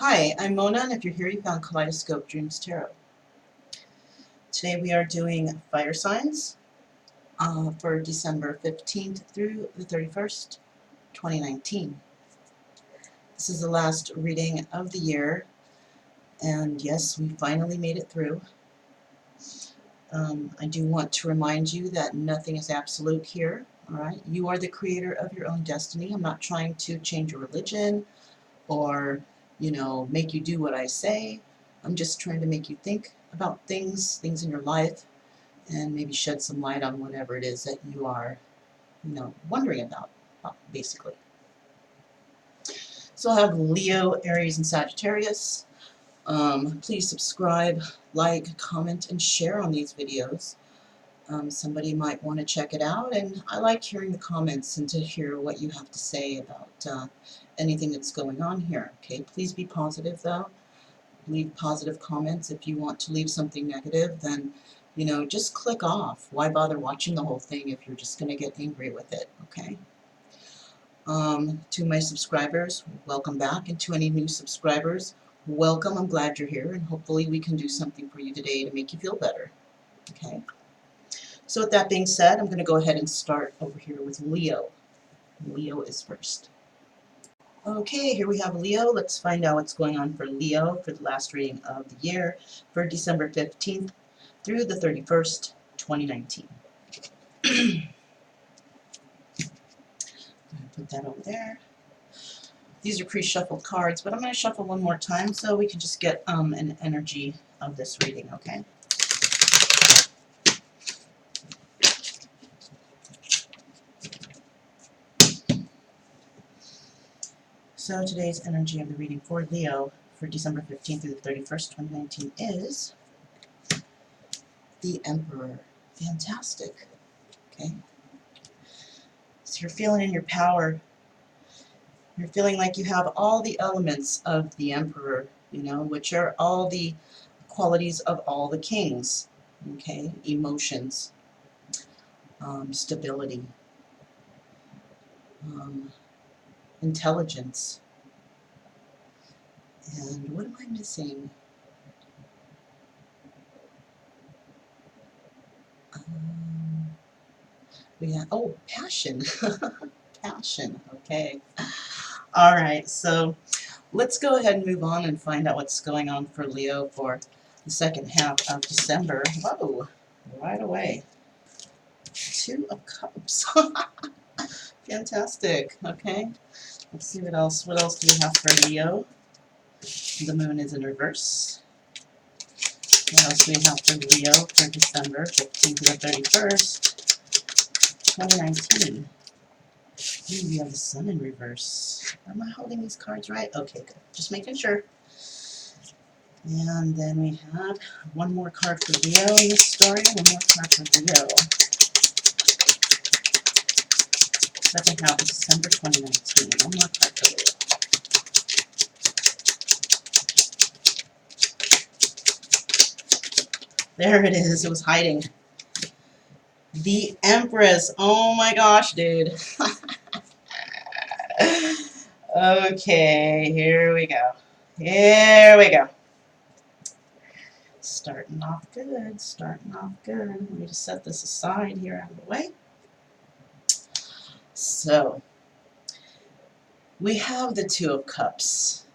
Hi, I'm Mona, and if you're here, you found Kaleidoscope Dreams Tarot. Today we are doing fire signs for December 15th through the 31st, 2019. This is the last reading of the year, and yes, we finally made it through. I do want to remind you that nothing is absolute here, all right? You are the creator of your own destiny. I'm not trying to change your religion or, make you do what I say. I'm just trying to make you think about things in your life, and maybe shed some light on whatever it is that you are, wondering about, basically. So I have Leo, Aries, and Sagittarius. Please subscribe, like, comment, and share on these videos. Somebody might want to check it out, and I like hearing the comments and to hear what you have to say about anything that's going on here. Okay, please be positive though. Leave positive comments. If you want to leave something negative, then just click off. Why bother watching the whole thing if you're just going to get angry with it? Okay. To my subscribers, welcome back, and to any new subscribers, welcome. I'm glad you're here, and hopefully we can do something for you today to make you feel better. Okay. So with that being said, I'm going to go ahead and start over here with Leo. Leo is first. Okay, here we have Leo. Let's find out what's going on for Leo for the last reading of the year for December 15th through the 31st, 2019. Put that over there. These are pre-shuffled cards, but I'm going to shuffle one more time so we can just get an energy of this reading, okay? So today's energy of the reading for Leo for December 15th through the 31st, 2019 is the Emperor. Fantastic. Okay. So you're feeling in your power. You're feeling like you have all the elements of the Emperor, which are all the qualities of all the kings. Okay. Emotions, stability, intelligence. And what am I missing? We have, oh, passion. Passion, okay. All right, so let's go ahead and move on and find out what's going on for Leo for the second half of December. Whoa, right away. Two of Cups. Fantastic, okay. Let's see what else. What else do we have for Leo? The moon is in reverse. What else do we have for Leo for December 15th to the 31st, 2019? Ooh, we have the sun in reverse. Am I holding these cards right? Okay, good. Just making sure. And then we have one more card for Leo in this story. One more card for Leo. Second half of December 2019. One more card for Leo. There it is. It was hiding. The Empress. Oh my gosh, dude. Okay, here we go. Here we go. Starting off good. Starting off good. Let me just set this aside here out of the way. So, we have the Two of Cups.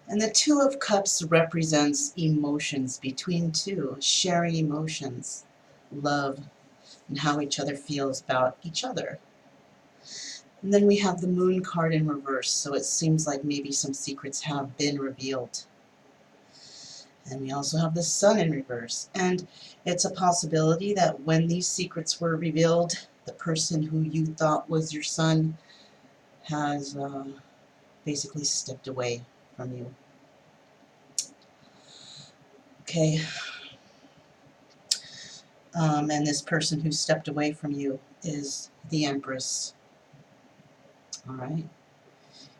And the Two of Cups represents emotions between two, sharing emotions, love, and how each other feels about each other. And then we have the Moon card in reverse, so it seems like maybe some secrets have been revealed. And we also have the Sun in reverse, and it's a possibility that when these secrets were revealed, the person who you thought was your son has basically stepped away from you. Okay. And this person who stepped away from you is the Empress. All right.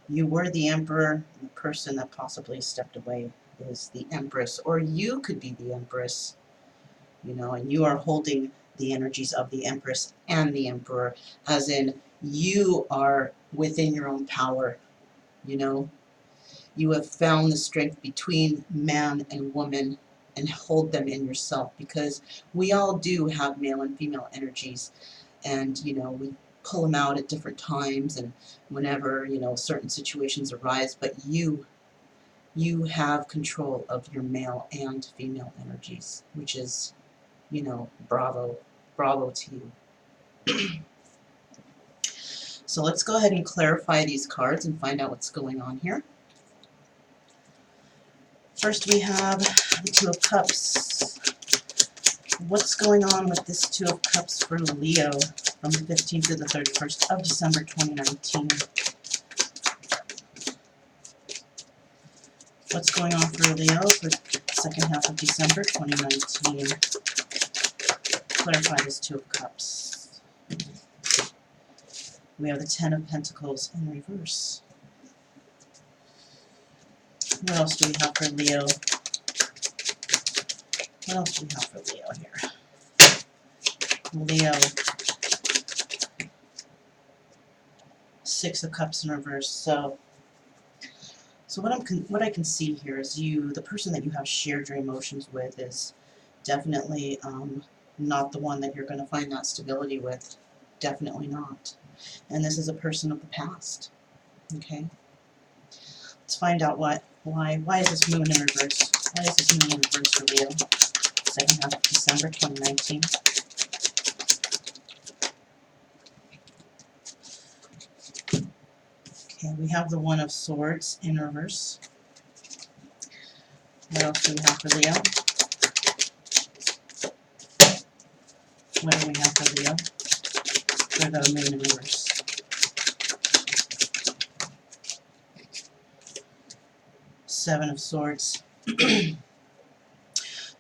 You were the Emperor, and the person that possibly stepped away is the Empress, or you could be the Empress, and you are holding the energies of the Empress and the Emperor, as in you are within your own power, You have found the strength between man and woman and hold them in yourself, because we all do have male and female energies, and you know, we pull them out at different times and whenever, you know, certain situations arise, but you have control of your male and female energies, which is, you know, bravo, bravo to you. So let's go ahead and clarify these cards and find out what's going on here. First we have the Two of Cups. What's going on with this Two of Cups for Leo from the 15th to the 31st of December 2019? What's going on for Leo for the second half of December 2019? Clarify this Two of Cups. We have the Ten of Pentacles in reverse. What else do we have for Leo? What else do we have for Leo here? Leo. Six of Cups in reverse. So what I can see here is you, the person that you have shared your emotions with, is definitely not the one that you're going to find that stability with. Definitely not. And this is a person of the past. Okay. Let's find out why is this moon in reverse? Why is this moon in reverse for Leo? Second half of December 2019. Okay, we have the One of Swords in reverse. What else do we have for Leo? What do we have for Leo? For the moon in reverse. Seven of Swords.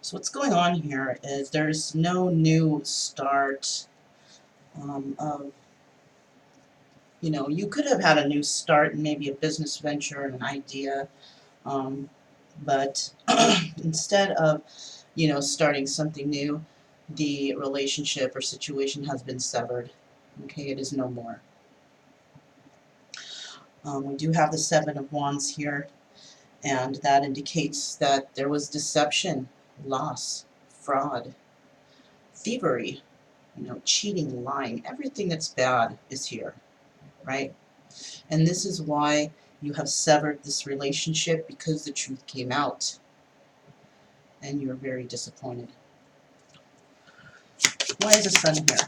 So what's going on here is there's no new start of, you know, you could have had a new start and maybe a business venture and an idea, but instead of, you know, starting something new, the relationship or situation has been severed. Okay, it is no more. We do have the Seven of Wands here, and that indicates that there was deception, loss, fraud, thievery, you know, cheating, lying. Everything that's bad is here, right? And this is why you have severed this relationship, because the truth came out and you're very disappointed. Why is the Sun here?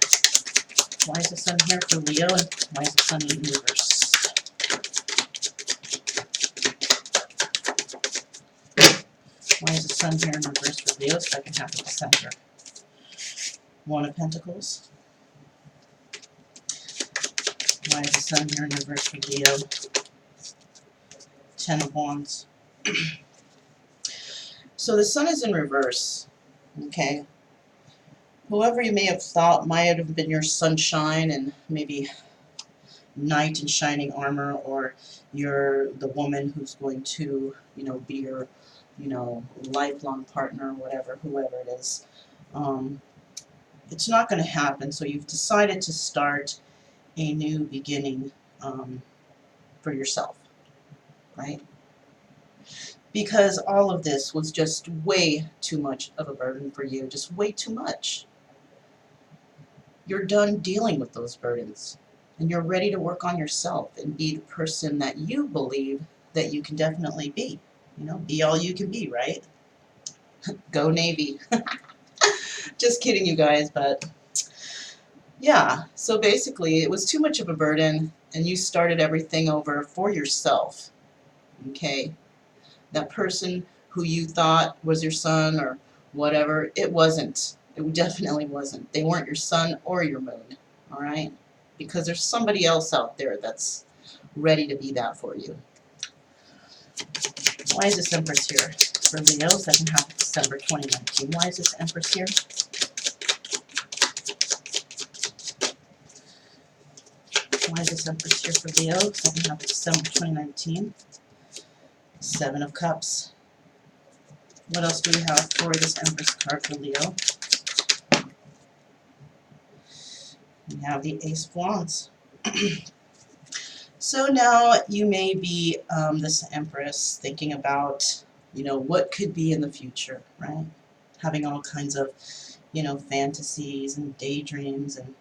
Why is the Sun here for Leo, and why is the Sun in reverse? Why is the Sun here in reverse for Leo, second half of December? One of Pentacles. Why is the Sun here in reverse for Leo? Ten of Wands. So the Sun is in reverse, okay? Whoever you may have thought might have been your sunshine and maybe knight in shining armor, or you're the woman who's going to, you know, be your, you know, lifelong partner, whatever, whoever it is. It's not going to happen, so you've decided to start a new beginning for yourself, right? Because all of this was just way too much of a burden for you, just way too much. You're done dealing with those burdens, and you're ready to work on yourself and be the person that you believe that you can definitely be. You know, be all you can be, right? Go Navy. Just kidding, you guys, but yeah, so basically it was too much of a burden, and you started everything over for yourself, okay? That person who you thought was your sun or whatever, it wasn't. It definitely wasn't. They weren't your sun or your moon, all right? Because there's somebody else out there that's ready to be that for you. Why is this Empress here for Leo, second half of December 2019? Why is this Empress here? Why is this Empress here for Leo, second half of December 2019? Seven of Cups. What else do we have for this Empress card for Leo? We have the Ace of Wands. So now you may be this Empress thinking about, what could be in the future, right? Having all kinds of, fantasies and daydreams, and,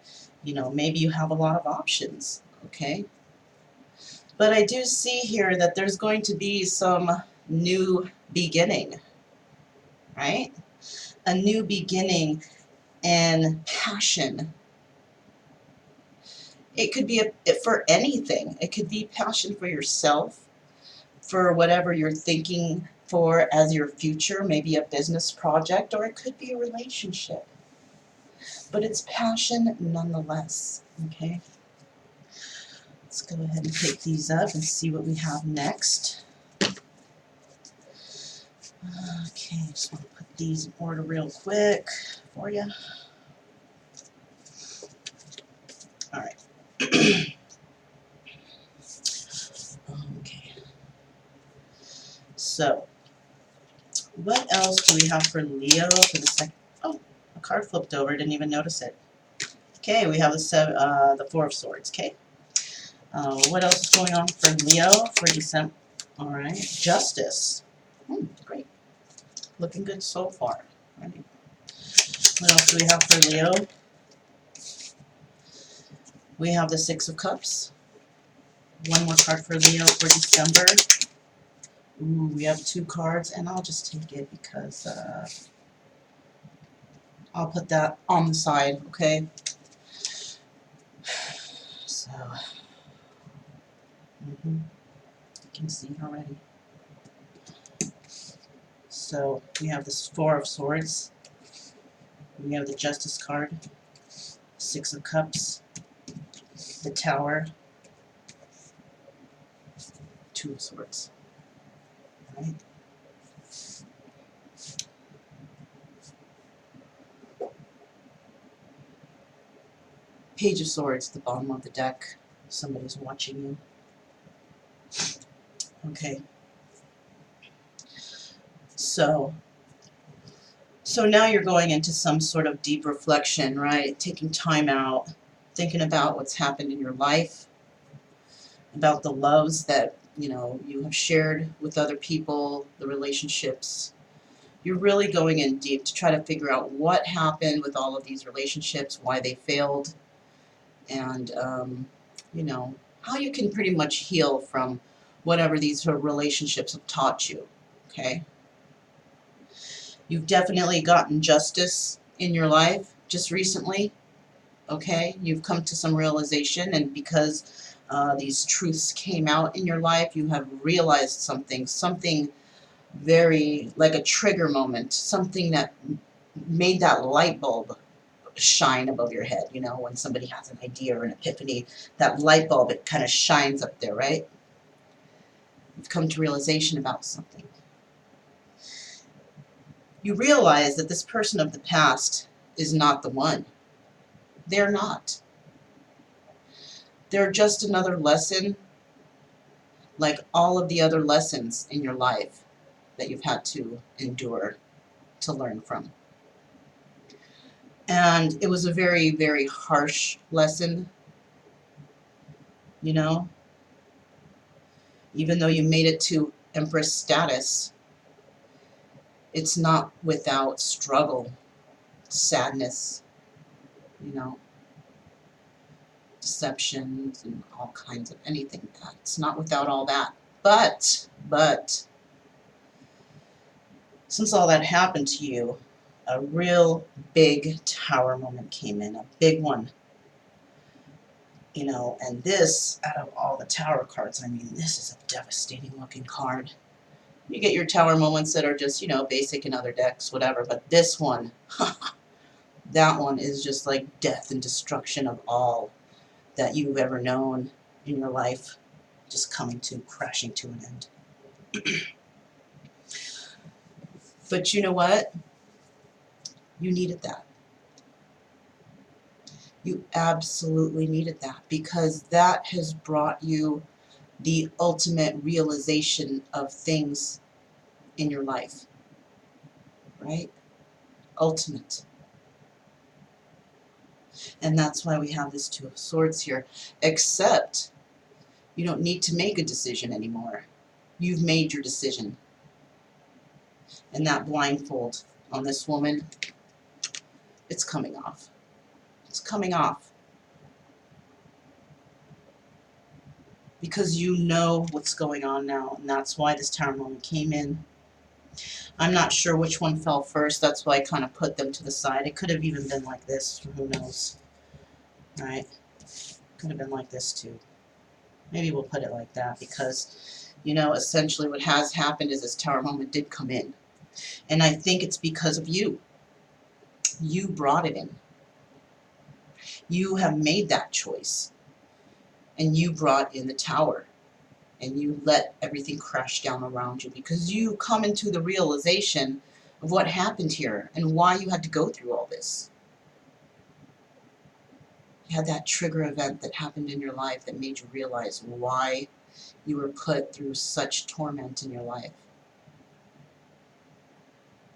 maybe you have a lot of options, okay? But I do see here that there's going to be some new beginning, right? A new beginning and passion. It could be for anything. It could be passion for yourself, for whatever you're thinking for as your future, maybe a business project, or it could be a relationship. But it's passion nonetheless, okay? Let's go ahead and pick these up and see what we have next. Okay, just want to put these in order real quick for you. All right. Okay. So, what else do we have for Leo for the second? Oh, a card flipped over. Didn't even notice it. Okay, we have the Four of Swords. Okay. What else is going on for Leo for December? All right. Justice. Great. Looking good so far. All right. What else do we have for Leo? We have the Six of Cups. One more card for Leo for December. Ooh, we have two cards, and I'll just take it because I'll put that on the side, okay? So, you can see it already. So, we have this Four of Swords. We have the Justice card, Six of Cups, the Tower, Two of Swords. Right? Page of Swords, the bottom of the deck. Somebody's watching you. Okay. So now you're going into some sort of deep reflection, right? Taking time out, thinking about what's happened in your life, about the loves that, you have shared with other people, the relationships. You're really going in deep to try to figure out what happened with all of these relationships, why they failed, and, how you can pretty much heal from whatever these relationships have taught you, okay? You've definitely gotten justice in your life just recently, okay? You've come to some realization, and because these truths came out in your life, you have realized something very, like a trigger moment, something that made that light bulb shine above your head. When somebody has an idea or an epiphany, that light bulb, it kind of shines up there, right? You've come to realization about something. You realize that this person of the past is not the one. They're not. They're just another lesson, like all of the other lessons in your life that you've had to endure to learn from. And it was a very, very harsh lesson, even though you made it to Empress status. It's not without struggle, sadness, deceptions, and all kinds of anything. It's not without all that. But, since all that happened to you, a real big tower moment came in, a big one. And this, out of all the tower cards, this is a devastating looking card. You get your tower moments that are just, basic in other decks, whatever, but this one, that one is just like death and destruction of all that you've ever known in your life, just coming to, crashing to an end. But you know what? You needed that. You absolutely needed that, because that has brought you the ultimate realization of things in your life, right? Ultimate. And that's why we have this Two of Swords here. Except You don't need to make a decision anymore. You've made your decision. And that blindfold on this woman, it's coming off. It's coming off. Because you know what's going on now, and that's why this tower moment came in. I'm not sure which one fell first, that's why I kind of put them to the side. It could have even been like this, who knows, right? Could have been like this too. Maybe we'll put it like that because, you know, essentially what has happened is this tower moment did come in. And I think it's because of you. You brought it in. You have made that choice. And you brought in the tower. And you let everything crash down around you because you come into the realization of what happened here and why you had to go through all this. You had that trigger event that happened in your life that made you realize why you were put through such torment in your life.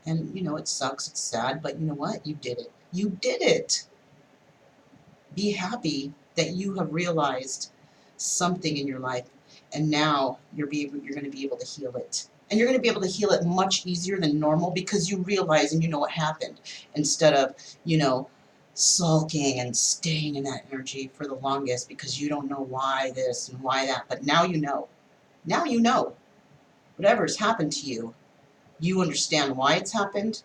And, you know, it sucks, it's sad, but you know what? You did it. You did it. Be happy that you have realized something in your life, and now you're going to be able to heal it. And you're going to be able to heal it much easier than normal because you realize and you know what happened, instead of, you know, sulking and staying in that energy for the longest because you don't know why this and why that. But now you know. Now you know. Whatever's happened to you, you understand why it's happened,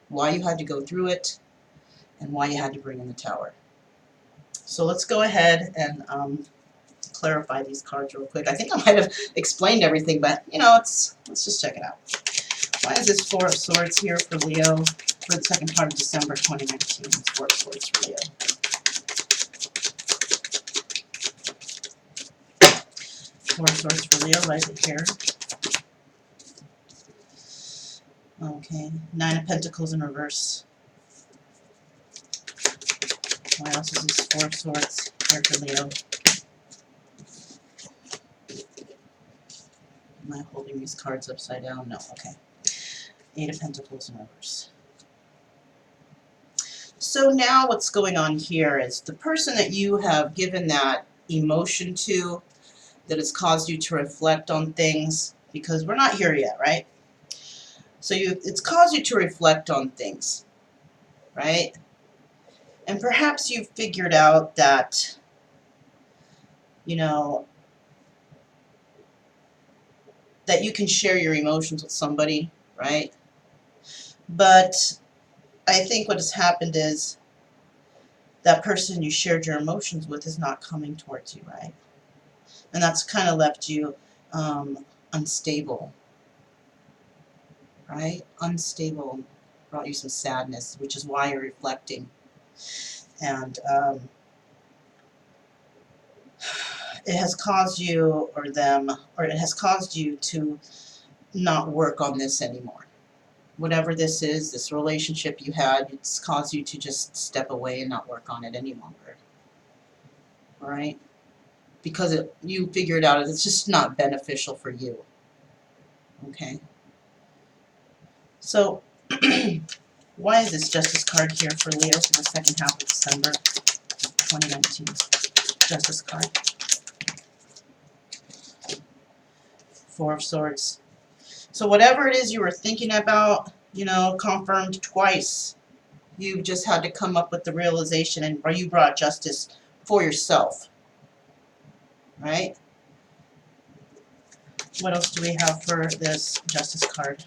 why you had to go through it, and why you had to bring in the tower. So let's go ahead and clarify these cards real quick. I think I might have explained everything, but you know, let's just check it out. Why is this Four of Swords here for Leo for the second part of December 2019? It's Four of Swords for Leo. Four of Swords for Leo, why is it here? Okay, Nine of Pentacles in reverse. Why else is this Four of Swords here for Leo? Am I holding these cards upside down? No, okay. Eight of Pentacles in reverse. So now what's going on here is the person that you have given that emotion to, that has caused you to reflect on things, because we're not here yet, right? So it's caused you to reflect on things, right? And perhaps you've figured out that, you know, that you can share your emotions with somebody, right? But I think what has happened is that person you shared your emotions with is not coming towards you, right? And that's kind of left you unstable, right? Unstable, brought you some sadness, which is why you're reflecting. And it has caused you or them, or it has caused you to not work on this anymore. Whatever this is, this relationship you had, it's caused you to just step away and not work on it any longer. All right? Because you figured out it's just not beneficial for you. Okay? So, why is this Justice card here for Leo for the second half of December 2019? Justice card. Four of Swords. So whatever it is you were thinking about, you know, confirmed twice. You just had to come up with the realization, and or you brought justice for yourself. Right? What else do we have for this Justice card?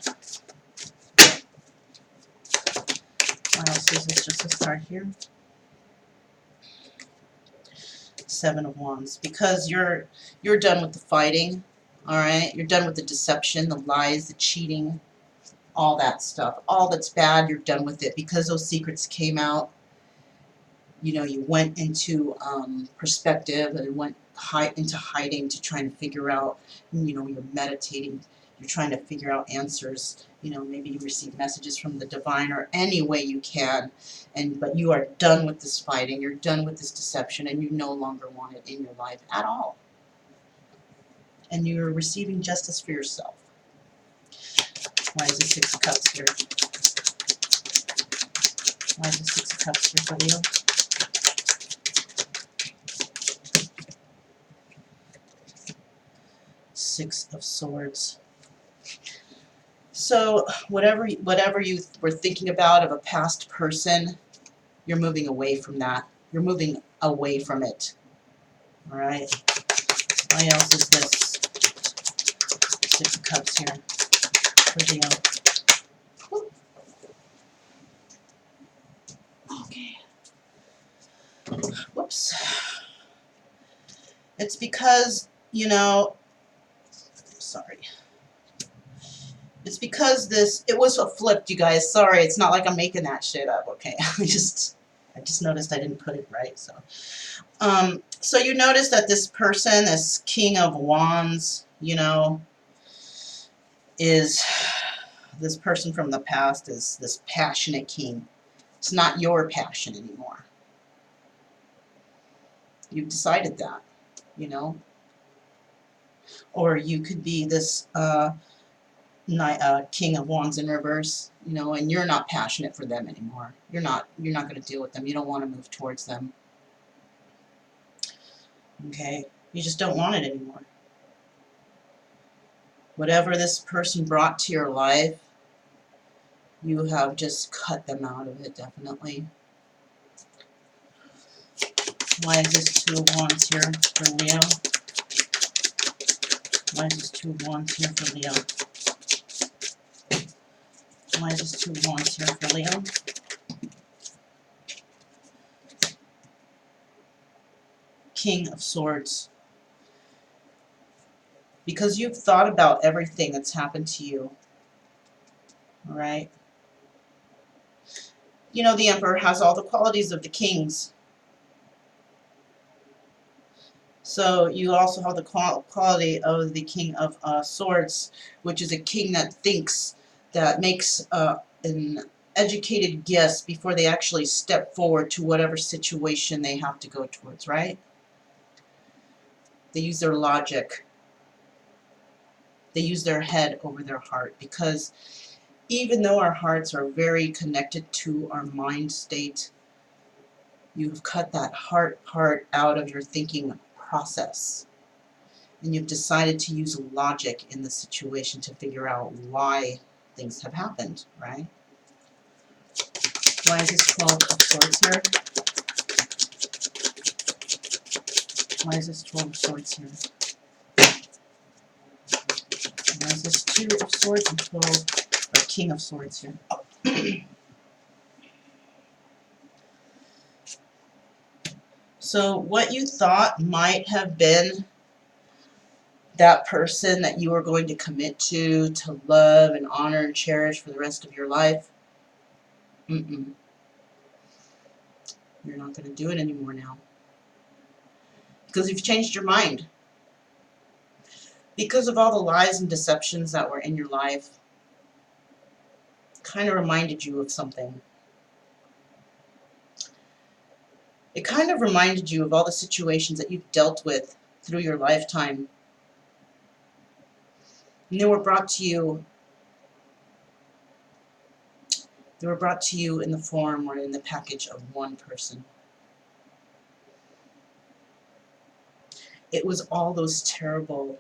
What else is this Justice card here? Seven of Wands. Because you're done with the fighting, all right? You're done with the deception, the lies, the cheating, all that stuff. All that's bad, you're done with it. Because those secrets came out, you know, you went into perspective and went into hiding to try and figure out, you know, you're meditating, you're trying to figure out answers, you know, maybe you receive messages from the divine or any way you can, but you are done with this fighting, you're done with this deception, and you no longer want it in your life at all. And you're receiving justice for yourself. Why is the Six of Cups here? Why is the Six of Cups here for Leo? Six of Swords. So whatever you were thinking about of a past person, you're moving away from that. You're moving away from it. All right. Why else is this Six of Cups here for Leo? Okay. Whoops. It's because, you know, sorry. It's because it was a flipped, you guys. Sorry, it's not like I'm making that shit up, okay? I just noticed I didn't put it right, so. So you notice that this person, this King of Wands, you know, is this person from the past is this passionate king. It's not your passion anymore. You've decided that, you know. Or you could be this King of Wands in reverse, you know, and you're not passionate for them anymore. You're not going to deal with them. You don't want to move towards them. Okay? You just don't want it anymore. Whatever this person brought to your life, you have just cut them out of it, definitely. Why is this Two of Wands here for Leo? Why is this Two of Wands here for Leo? Why is this Two of Wands here for Leo? King of Swords. Because you've thought about everything that's happened to you. Alright? You know, the Emperor has all the qualities of the kings. So you also have the quality of the King of Swords, which is a king that thinks, that makes an educated guess before they actually step forward to whatever situation they have to go towards, right? They use their logic. They use their head over their heart, because even though our hearts are very connected to our mind state, you've cut that heart part out of your thinking process. And you've decided to use logic in the situation to figure out why things have happened, right? Why is this 12 of Swords here? Why is this 12 of Swords here? Why is this 2 of Swords and 12, or King of Swords here? So what you thought might have been that person that you were going to commit to love and honor and cherish for the rest of your life, you're not going to do it anymore now. Because you've changed your mind. Because of all the lies and deceptions that were in your life, kind of reminded you of something. It kind of reminded you of all the situations that you've dealt with through your lifetime. And they were brought to you in the form or in the package of one person. It was all those terrible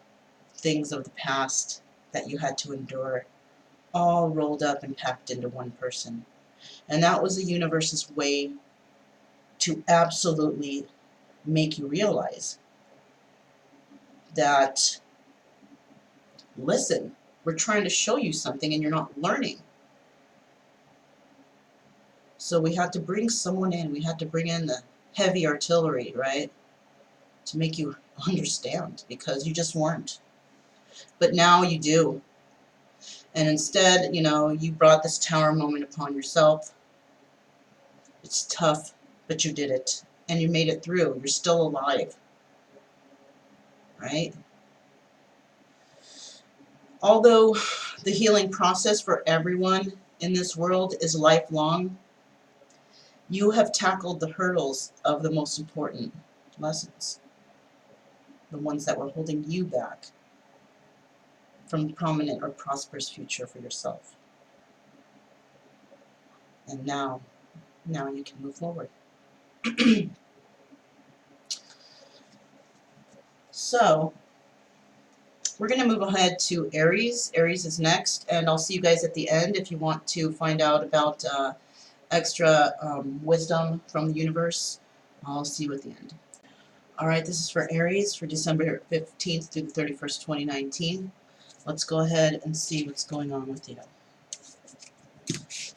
things of the past that you had to endure, all rolled up and packed into one person. And that was the universe's way to absolutely make you realize that, listen, we're trying to show you something and you're not learning. So we had to bring someone in. We had to bring in the heavy artillery, right? To make you understand, because you just weren't. But now you do. And instead, you know, you brought this tower moment upon yourself. It's tough, but you did it. And you made it through. You're still alive. Right? Although the healing process for everyone in this world is lifelong, you have tackled the hurdles of the most important lessons. The ones that were holding you back from a prominent or prosperous future for yourself. And now you can move forward. So, We're going to move ahead to Aries. Aries is next, and I'll see you guys at the end if you want to find out about extra wisdom from the universe. I'll see you at the end. Alright, this is for Aries for December 15th through the 31st, 2019. Let's go ahead and see what's going on with you.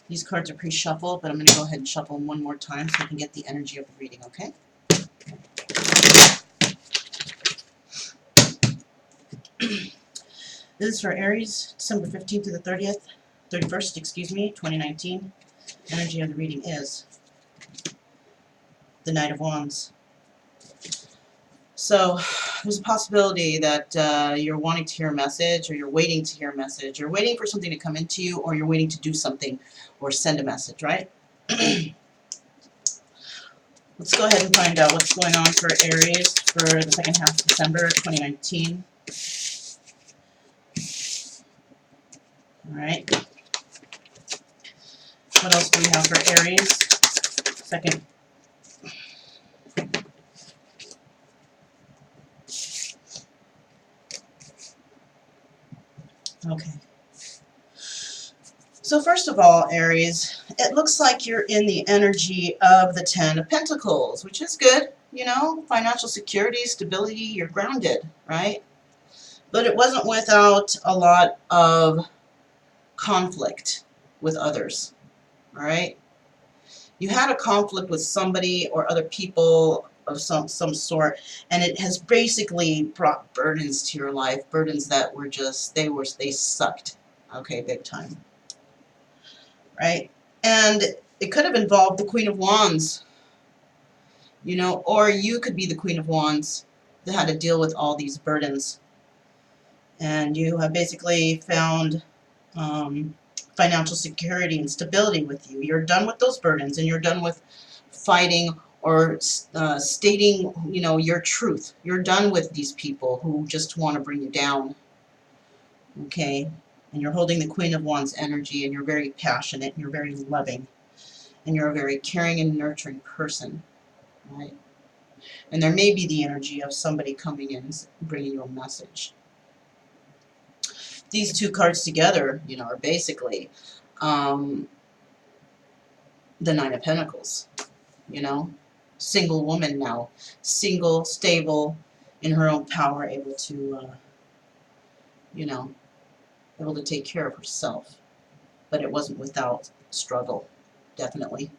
These cards are pre-shuffled, but I'm going to go ahead and shuffle them one more time so we can get the energy of the reading, okay? This is for Aries, December 15th to the 31st, 2019. Energy of the reading is the Knight of Wands. So, there's a possibility that you're wanting to hear a message, or you're waiting to hear a message. You're waiting for something to come into you, or you're waiting to do something, or send a message, right? Let's go ahead and find out what's going on for Aries for the second half of December 2019. Alright. What else do we have for Aries? Second. Okay. So first of all, Aries, it looks like you're in the energy of the Ten of Pentacles, which is good. You know, financial security, stability, you're grounded, right? But it wasn't without a lot of conflict with others, all right? You had a conflict with somebody or other people of some sort, and it has basically brought burdens to your life, burdens that were just, they sucked, okay, big time, right? And it could have involved the Queen of Wands, you know, or you could be the Queen of Wands that had to deal with all these burdens. And you have basically found financial security and stability with you. You're done with those burdens, and you're done with fighting or stating, you know, your truth. You're done with these people who just want to bring you down, okay? And you're holding the Queen of Wands energy, and you're very passionate, and you're very loving, and you're a very caring and nurturing person, right? And there may be the energy of somebody coming in and bringing you a message. These two cards together, you know, are basically the Nine of Pentacles, you know, single woman now, single, stable, in her own power, able to, you know, able to take care of herself. But it wasn't without struggle, definitely.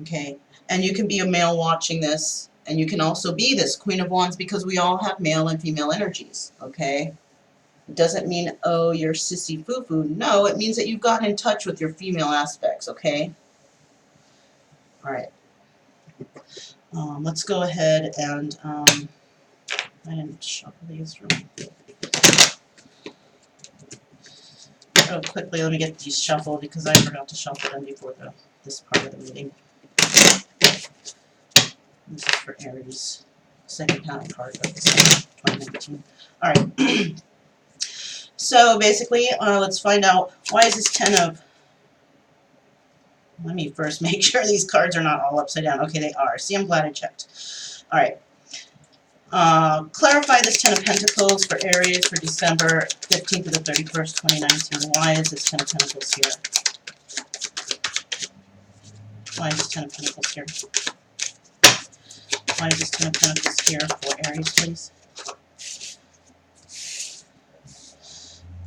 Okay, and you can be a male watching this, and you can also be this Queen of Wands, because we all have male and female energies, okay? It doesn't mean, oh, you're sissy foo-foo. No, it means that you've gotten in touch with your female aspects, okay? All right. Let's go ahead and, I didn't shuffle these really oh, quickly. Let me get these shuffled, because I forgot to shuffle them before this part of the meeting. This is for Aries. Second half card of December 2019. All right. So basically, let's find out, why is this 10 of... Let me first make sure these cards are not all upside down. Okay, they are. See, I'm glad I checked. All right. Clarify this 10 of Pentacles for Aries for December 15th to the 31st, 2019. Why is this 10 of Pentacles here? Why is this 10 of Pentacles here? Why is this 10 of Pentacles here for Aries, please?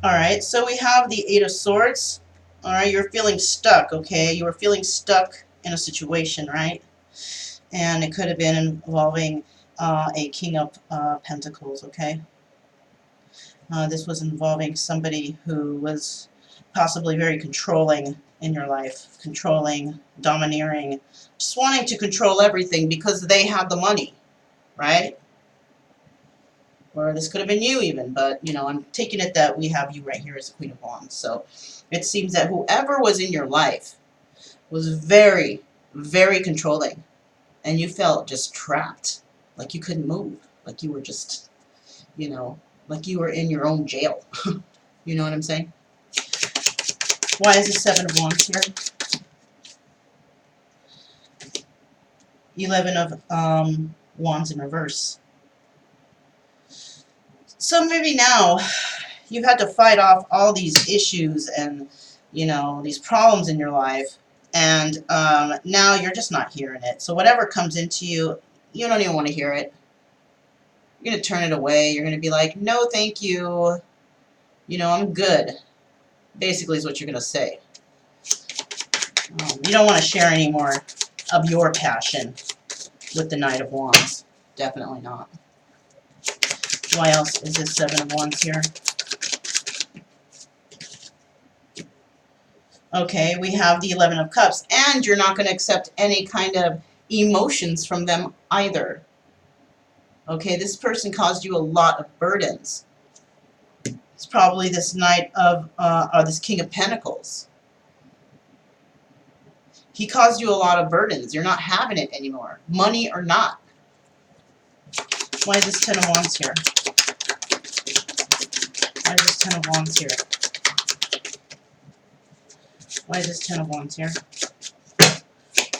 Alright, so we have the Eight of Swords. Alright, you're feeling stuck, okay? You were feeling stuck in a situation, right? And it could have been involving a King of Pentacles, okay? This was involving somebody who was possibly very controlling in your life. Controlling, domineering, just wanting to control everything because they had the money, right? Or this could have been you even, but, you know, I'm taking it that we have you right here as the Queen of Wands. So it seems that whoever was in your life was very, very controlling, and you felt just trapped, like you couldn't move, like you were just, you know, like you were in your own jail. You know what I'm saying? Why is the Seven of Wands here? 11 of Wands in reverse. So maybe now you've had to fight off all these issues and, you know, these problems in your life, and now you're just not hearing it. So whatever comes into you, you don't even want to hear it. You're going to turn it away. You're going to be like, no, thank you. You know, I'm good. Basically is what you're going to say. You don't want to share any more of your passion with the Knight of Wands. Definitely not. Why else is this Seven of Wands here? Okay, we have the 11 of Cups, and you're not going to accept any kind of emotions from them either. Okay, this person caused you a lot of burdens. It's probably this Knight of, or this King of Pentacles. He caused you a lot of burdens. You're not having it anymore, money or not. Why is this Ten of Wands here? Why is this Ten of Wands here? Why is this Ten of Wands here?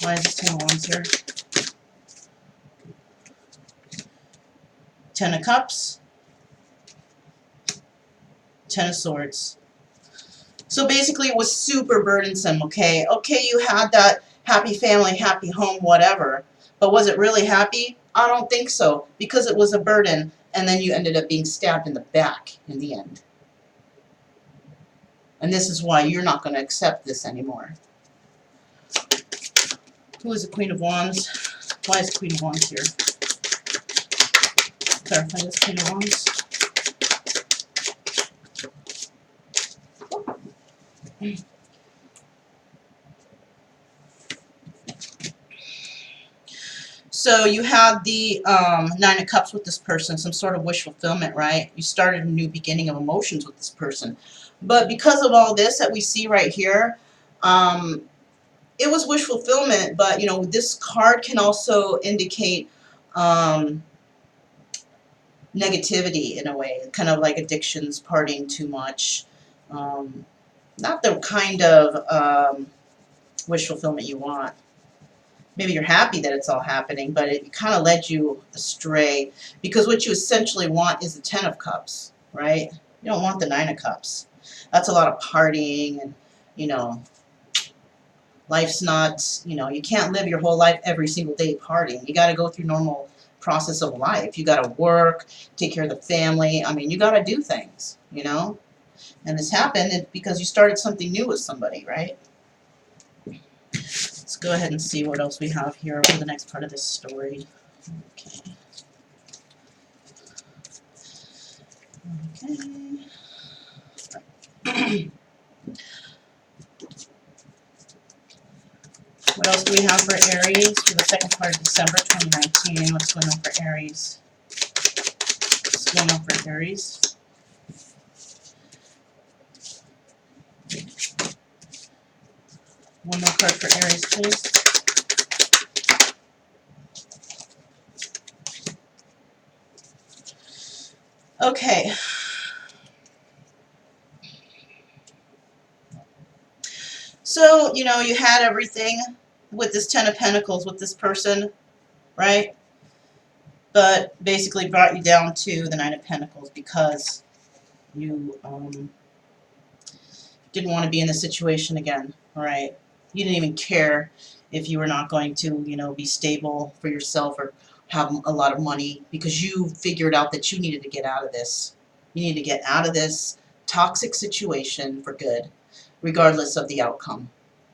Why is this Ten of Wands here? Ten of Cups. Ten of Swords. So basically it was super burdensome, okay? Okay, you had that happy family, happy home, whatever. But was it really happy? I don't think so, because it was a burden, and then you ended up being stabbed in the back in the end. And this is why you're not going to accept this anymore. Who is the Queen of Wands? Why is Queen of Wands here? Clarify this Queen of Wands. So you had the Nine of Cups with this person, some sort of wish fulfillment, right? You started a new beginning of emotions with this person. But because of all this that we see right here, it was wish fulfillment, but, you know, this card can also indicate negativity in a way, kind of like addictions, partying too much. Not the kind of wish fulfillment you want. Maybe you're happy that it's all happening, but it kind of led you astray, because what you essentially want is the Ten of Cups, right? You don't want the Nine of Cups. That's a lot of partying, and, you know, life's not, you know, you can't live your whole life every single day partying. You got to go through normal process of life. You got to work, take care of the family. I mean, you got to do things, you know? And this happened because you started something new with somebody, right? Let's go ahead and see what else we have here for the next part of this story. Okay. Okay. What else do we have for Aries for the second part of December 2019? What's going on for Aries? What's going on for Aries? One more card for Aries, please. Okay. So, you know, you had everything with this Ten of Pentacles with this person, right? But basically brought you down to the Nine of Pentacles because you didn't want to be in this situation again, right? You didn't even care if you were not going to, you know, be stable for yourself or have a lot of money, because you figured out that you needed to get out of this. You need to get out of this toxic situation for good, regardless of the outcome,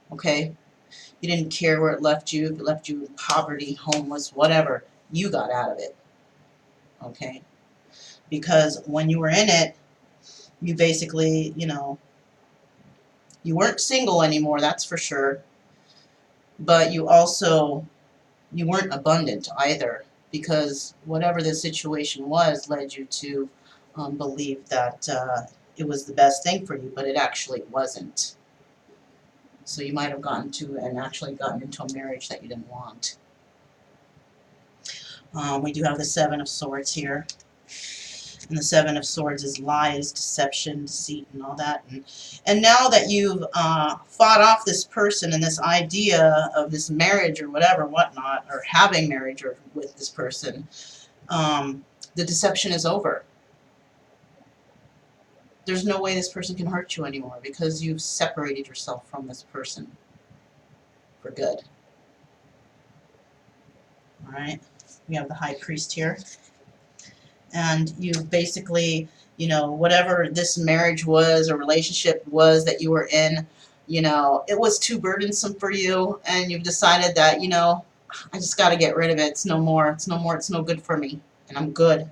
okay? You didn't care where it left you, if it left you in poverty, homeless, whatever. You got out of it, okay? Because when you were in it, you basically, you know, you weren't single anymore, that's for sure. But you also, you weren't abundant either, because whatever the situation was led you to believe that it was the best thing for you, but it actually wasn't. So you might have gotten to and actually gotten into a marriage that you didn't want. We do have the Seven of Swords here. And the Seven of Swords is lies, deception, deceit, and all that. And now that you've fought off this person and this idea of this marriage or whatever, whatnot, or having marriage or with this person, the deception is over. There's no way this person can hurt you anymore because you've separated yourself from this person for good. Alright? We have the High Priest here. And you basically, you know, whatever this marriage was or relationship was that you were in, you know, it was too burdensome for you, and you've decided that, you know, I just got to get rid of it. It's no more. It's no more. It's no good for me. And I'm good,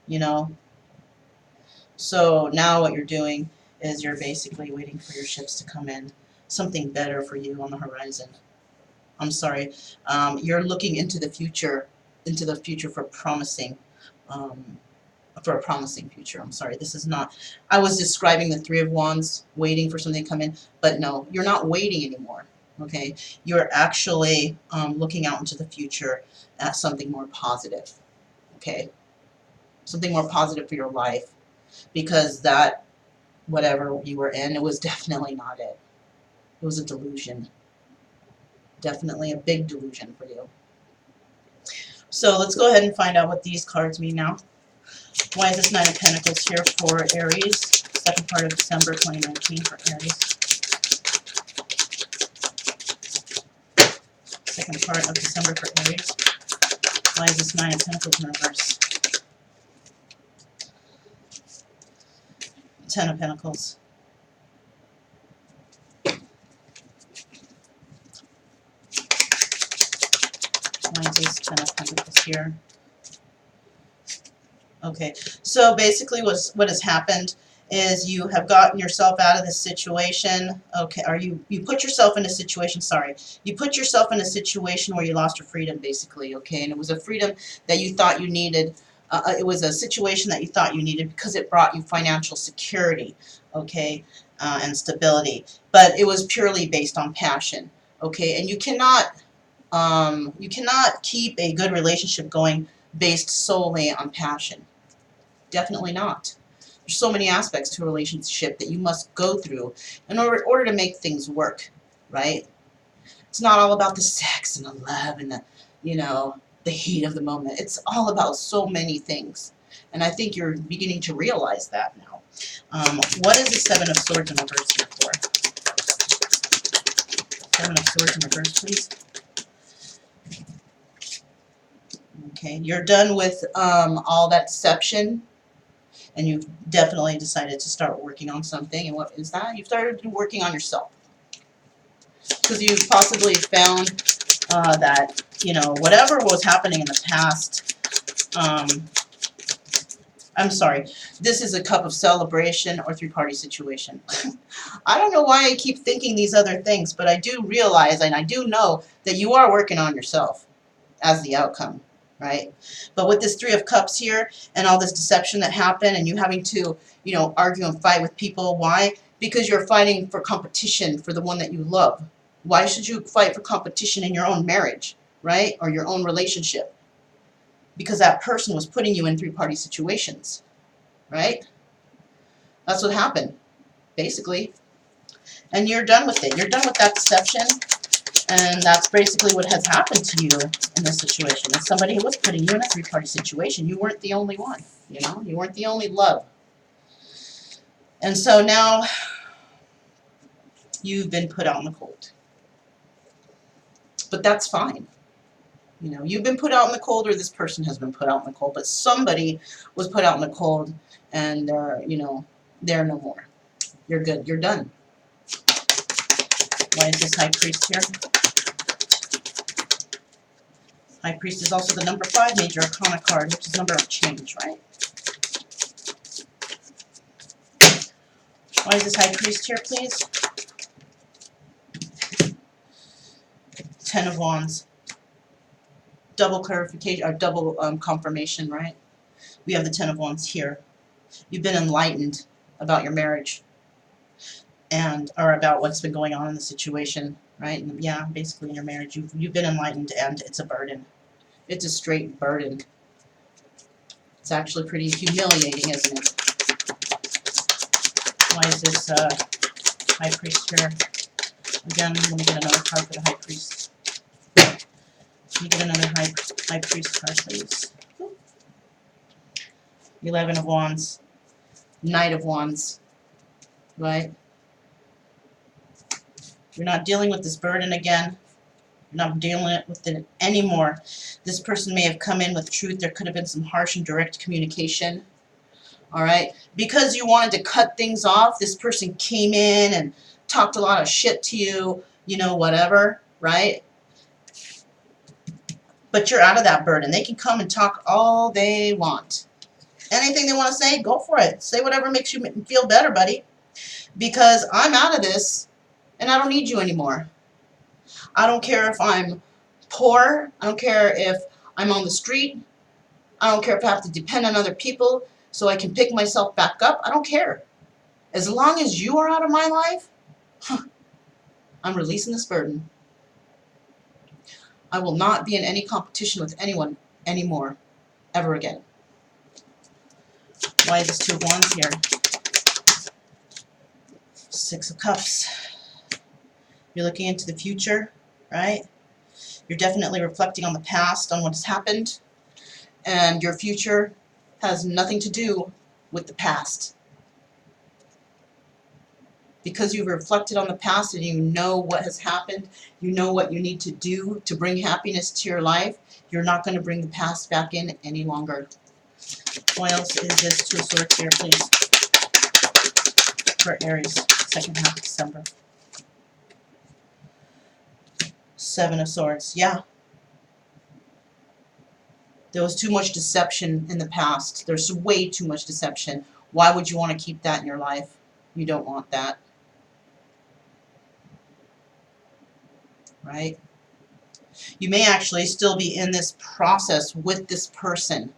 you know. So now what you're doing is you're basically waiting for your ships to come in. Something better for you on the horizon. I'm sorry. You're looking into the future for promising, for a promising future. I'm sorry. This is not, I was describing the Three of Wands, waiting for something to come in, but no, you're not waiting anymore. Okay, you're actually looking out into the future at something more positive. Okay, something more positive for your life, because that whatever you were in, it was definitely not it. It was a delusion. Definitely a big delusion for you. So let's go ahead and find out what these cards mean now. Why is this Nine of Pentacles here for Aries? Second part of December 2019 for Aries. Second part of December for Aries. Why is this Nine of Pentacles in reverse? Ten of Pentacles. Why is this Ten of Pentacles here? Okay, so basically what has happened is you have gotten yourself out of this situation. Okay, or you put yourself in a situation, sorry. You put yourself in a situation where you lost your freedom, basically, okay? And it was a freedom that you thought you needed. It was a situation that you thought you needed because it brought you financial security, okay, and stability. But it was purely based on passion, okay? And you cannot keep a good relationship going based solely on passion. Definitely not. There's so many aspects to a relationship that you must go through in order to make things work, right? It's not all about the sex and the love and the, you know, the heat of the moment. It's all about so many things. And I think you're beginning to realize that now. What is the Seven of Swords in reverse here for? Seven of Swords in reverse, please. Okay, you're done with all that deception, and you've definitely decided to start working on something. And what is that? You've started working on yourself. Because you've possibly found that, you know, whatever was happening in the past, I'm sorry, this is a cup of celebration or three-party situation. I don't know why I keep thinking these other things, but I do realize and I do know that you are working on yourself as the outcome, right? But with this Three of Cups here and all this deception that happened and you having to, you know, argue and fight with people, why? Because you're fighting for competition for the one that you love. Why should you fight for competition in your own marriage, right? Or your own relationship? Because that person was putting you in three-party situations, right? That's what happened, basically. And you're done with it. You're done with that deception. And that's basically what has happened to you in this situation. It's somebody who was putting you in a three-party situation. You weren't the only one, you know? You weren't the only love. And so now you've been put out in the cold. But that's fine. You know, you've been put out in the cold, or this person has been put out in the cold, but somebody was put out in the cold, and, you know, they're no more. You're good. You're done. Why is this High Priest here? High Priest is also the number 5 major arcana card, which is number of change, right? Why is this High Priest here, please? Ten of Wands. Double clarification, or double confirmation, right? We have the Ten of Wands here. You've been enlightened about your marriage, and or about what's been going on in the situation, right? And yeah, basically in your marriage, you've been enlightened, and it's a burden. It's a straight burden. It's actually pretty humiliating, isn't it? Why is this High Priest here? Again, let me get another card for the High Priest. Let me get another High Priest card, please. 11 of Wands. Knight of Wands, right? You're not dealing with this burden again. You're not dealing with it anymore. This person may have come in with truth. There could have been some harsh and direct communication. All right? Because you wanted to cut things off, this person came in and talked a lot of shit to you, you know, whatever, right? But you're out of that burden. They can come and talk all they want. Anything they want to say, go for it. Say whatever makes you feel better, buddy. Because I'm out of this, and I don't need you anymore. I don't care if I'm poor. I don't care if I'm on the street. I don't care if I have to depend on other people so I can pick myself back up. I don't care. As long as you are out of my life, I'm releasing this burden. I will not be in any competition with anyone anymore, ever again. Why is this Two of Wands here? Six of Cups. You're looking into the future, right? You're definitely reflecting on the past, on what has happened, and your future has nothing to do with the past. Because you've reflected on the past and you know what has happened, you know what you need to do to bring happiness to your life, you're not going to bring the past back in any longer. What else is this Two of Swords here, please? For Aries, second half of December. Seven of Swords, yeah. There was too much deception in the past. There's way too much deception. Why would you want to keep that in your life? You don't want that. Right? You may actually still be in this process with this person.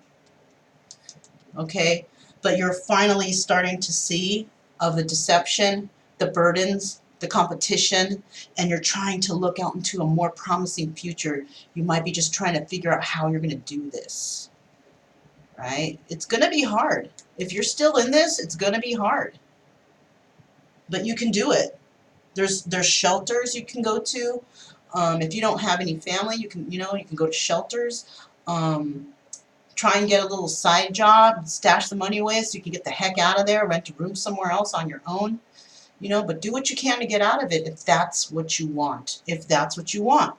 Okay? But you're finally starting to see of the deception, the burdens, the competition, and you're trying to look out into a more promising future. You might be just trying to figure out how you're going to do this. Right? It's going to be hard. If you're still in this, it's going to be hard. But you can do it. There's shelters you can go to. If you don't have any family, you can go to shelters. Try and get a little side job, stash the money away so you can get the heck out of there, rent a room somewhere else on your own. But do what you can to get out of it if that's what you want. If that's what you want.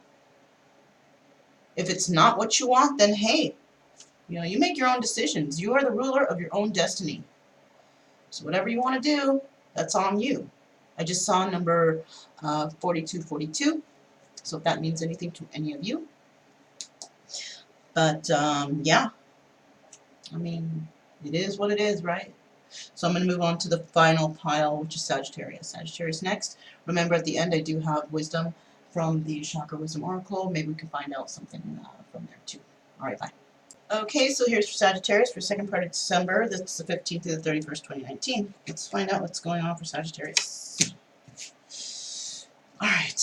If it's not what you want, then hey, you make your own decisions. You are the ruler of your own destiny. So whatever you want to do, that's on you. I just saw number 4242. So if that means anything to any of you. But yeah, I mean, it is what it is, right? So I'm going to move on to the final pile, which is Sagittarius. Sagittarius next. Remember, at the end, I do have wisdom from the Chakra Wisdom Oracle. Maybe we can find out something from there, too. All right, bye. Okay, so here's for Sagittarius for the second part of December. That's the 15th through the 31st, 2019. Let's find out what's going on for Sagittarius. All right.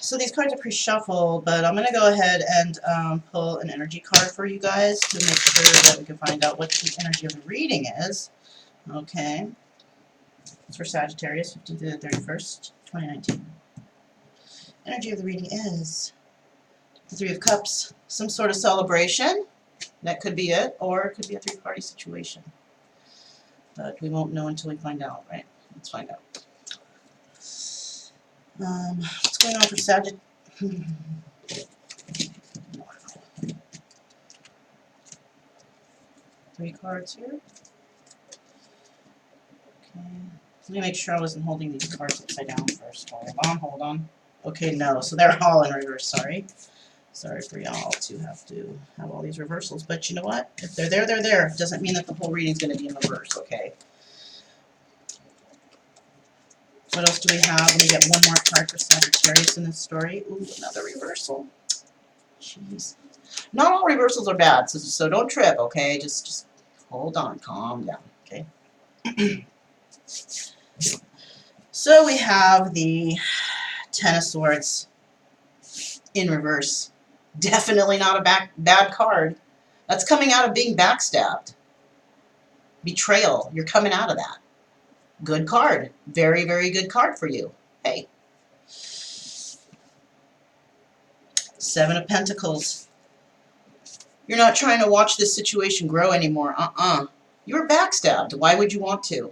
So these cards are pre-shuffled, but I'm going to go ahead and pull an energy card for you guys to make sure that we can find out what the energy of the reading is. Okay. It's for Sagittarius, 15th to the 31st, 2019. Energy of the reading is the Three of Cups. Some sort of celebration. That could be it, or it could be a three-party situation. But we won't know until we find out, right? Let's find out. What's going on for Sagittarius? 3 cards here. Okay. Let me make sure I wasn't holding these cards upside down first. Hold on. Okay, no. So they're all in reverse, sorry. Sorry for y'all to have all these reversals. But you know what? If they're there, they're there. It doesn't mean that the whole reading's going to be in reverse, okay? What else do we have? Let me get one more card for Sagittarius in this story. Ooh, another reversal. Jeez. Not all reversals are bad, so don't trip, okay? Just hold on. Calm down, okay? So we have the Ten of Swords in reverse. Definitely not a bad card. That's coming out of being backstabbed. Betrayal. You're coming out of that. Good card. Very, very good card for you. Hey. Seven of Pentacles. You're not trying to watch this situation grow anymore. You were backstabbed. Why would you want to?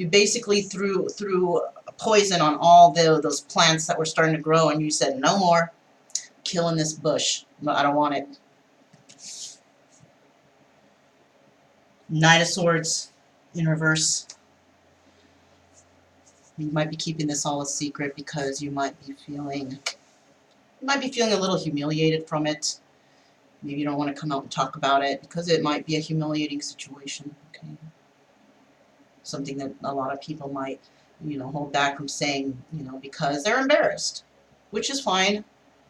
You basically threw poison on all those plants that were starting to grow, and you said, no more. Killing this bush. No, I don't want it. Knight of Swords in reverse. You might be keeping this all a secret because you might be feeling a little humiliated from it. Maybe you don't want to come out and talk about it because it might be a humiliating situation. Okay, something that a lot of people might, hold back from saying, because they're embarrassed, which is fine.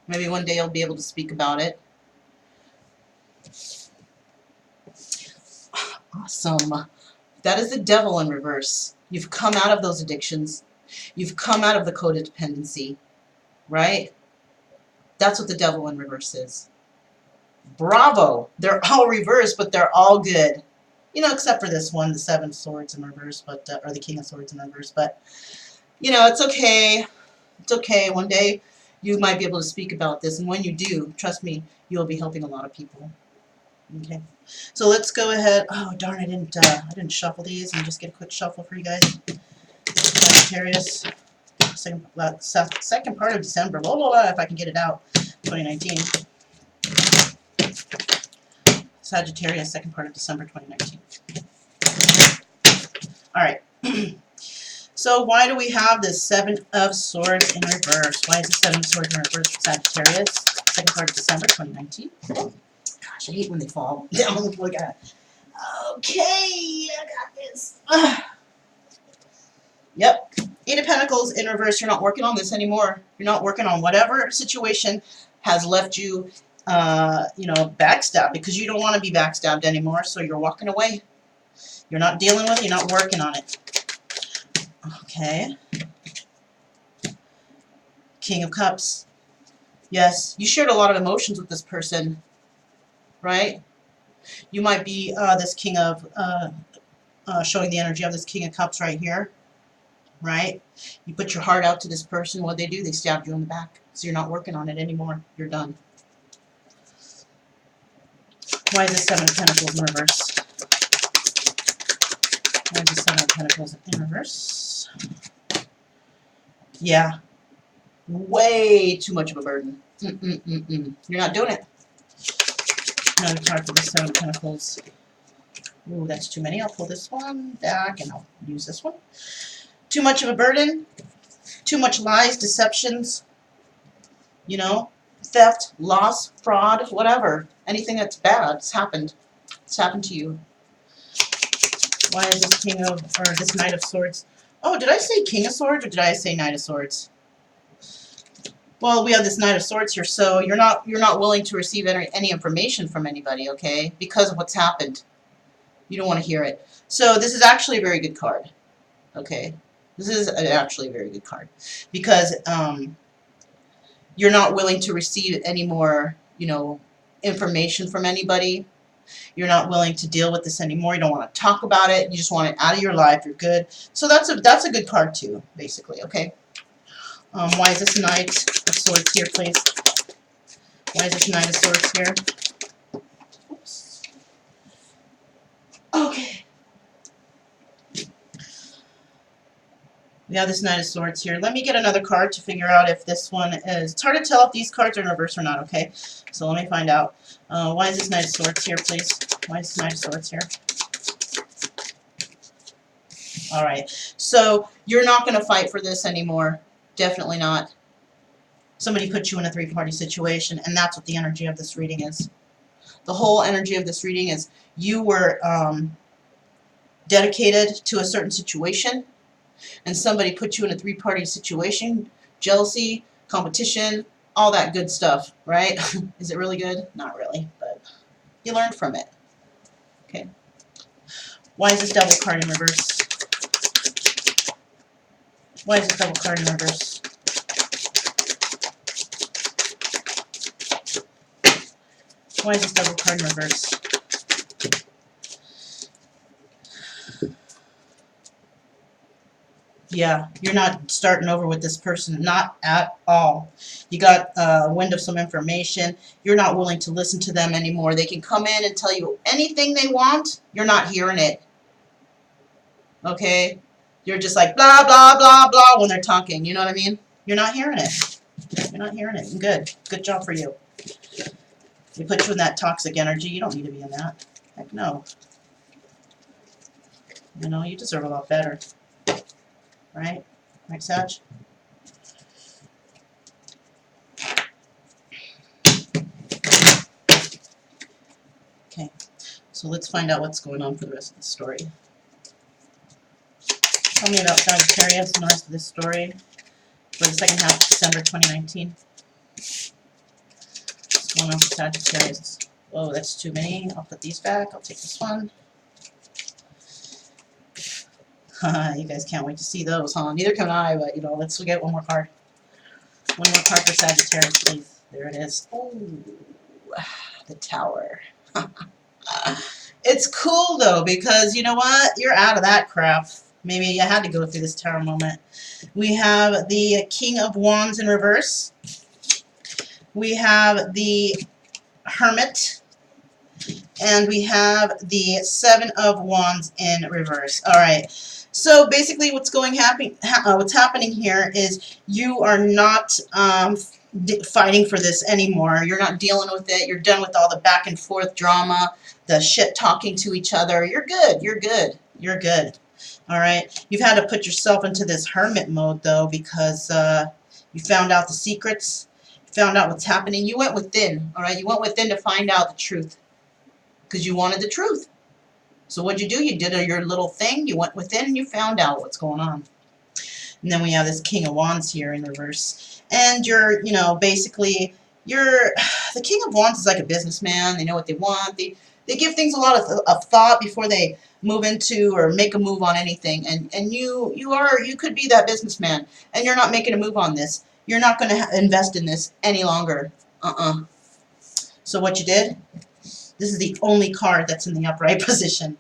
Maybe one day you'll be able to speak about it. Awesome. That is the Devil in reverse. You've come out of those addictions. You've come out of the codependency, right? That's what the Devil in reverse is. Bravo! They're all reversed, but they're all good. Except for this one, the Seven of Swords in reverse, but or the King of Swords in reverse. But it's okay. It's okay. One day you might be able to speak about this, and when you do, trust me, you'll be helping a lot of people. Okay. So let's go ahead. Oh darn! I didn't shuffle these. Let me just get a quick shuffle for you guys. Sagittarius, second part of December. Blah, blah, blah, if I can get it out. 2019. Sagittarius, second part of December 2019. All right. So why do we have the Seven of Swords in reverse? Why is the Seven of Swords in reverse for Sagittarius? Second part of December 2019. Gosh, I hate when they fall down. Look at it. Okay, I got this. Yep. Eight of Pentacles in reverse. You're not working on this anymore. You're not working on whatever situation has left you, backstabbed, because you don't want to be backstabbed anymore, so you're walking away. You're not dealing with it. You're not working on it. Okay. King of Cups. Yes, you shared a lot of emotions with this person, right? You might be this King of, showing the energy of this King of Cups right here, right? You put your heart out to this person. What they do? They stabbed you in the back. So you're not working on it anymore. You're done. Why is the Seven of Pentacles in reverse? Why is the Seven of Pentacles in reverse? Yeah. Way too much of a burden. You're not doing it. Another card for the Seven of Pentacles. Ooh, that's too many. I'll pull this one back and I'll use this one. Too much of a burden. Too much lies, deceptions. Theft, loss, fraud, whatever. Anything that's bad, it's happened. It's happened to you. Why is this this Knight of Swords? Oh, did I say King of Swords or did I say Knight of Swords? Well, we have this Knight of Swords here, so you're not willing to receive any information from anybody, okay? Because of what's happened. You don't want to hear it. So this is actually a very good card, okay? This is actually a very good card because you're not willing to receive any more, information from anybody. You're not willing to deal with this anymore. You don't want to talk about it. You just want it out of your life. You're good. So that's a good card too, basically. Okay. Why is this Knight of Swords here, please? Why is this Knight of Swords here? Oops. Okay. We have this Knight of Swords here. Let me get another card to figure out if this one is... It's hard to tell if these cards are in reverse or not, okay? So let me find out. Why is this Knight of Swords here, please? Why is this Knight of Swords here? Alright. So you're not going to fight for this anymore. Definitely not. Somebody put you in a three-party situation, and that's what the energy of this reading is. The whole energy of this reading is you were dedicated to a certain situation, and somebody put you in a three-party situation, jealousy, competition, all that good stuff, right? Is it really good? Not really, but you learned from it. Okay. Why is this Devil card in reverse? Why is this Devil card in reverse? Why is this Devil card in reverse? Yeah, you're not starting over with this person, not at all. You got wind of some information. You're not willing to listen to them anymore. They can come in and tell you anything they want. You're not hearing it. Okay? You're just like blah, blah, blah, blah when they're talking. You know what I mean? You're not hearing it. You're not hearing it. Good. Good job for you. They put you in that toxic energy. You don't need to be in that. Heck no. You know, you deserve a lot better. Right? Right, Sag? Okay. So let's find out what's going on for the rest of the story. Tell me about Sagittarius and the rest of this story for the second half of December 2019. What's going on for Sagittarius? Oh, that's too many. I'll put these back. I'll take this one. You guys can't wait to see those, huh? Neither can I, but, you know, let's get one more card. One more card for Sagittarius, please. There it is. Oh, the Tower. It's cool, though, because, you know what? You're out of that crap. Maybe you had to go through this Tower moment. We have the King of Wands in reverse. We have the Hermit. And we have the Seven of Wands in reverse. All right. So basically, what's happening here is you are not fighting for this anymore. You're not dealing with it. You're done with all the back and forth drama, the shit talking to each other. You're good. You're good. You're good. All right. You've had to put yourself into this hermit mode though, because you found out the secrets. You found out what's happening. You went within. All right. You went within to find out the truth. Because you wanted the truth. So what'd you do? You did your little thing. You went within and you found out what's going on. And then we have this King of Wands here in reverse. And you're, you know, basically, the King of Wands is like a businessman. They know what they want. They give things a lot of thought before they move into or make a move on anything. And you could be that businessman. And you're not making a move on this. You're not going to invest in this any longer. So what you did? This is the only card that's in the upright position,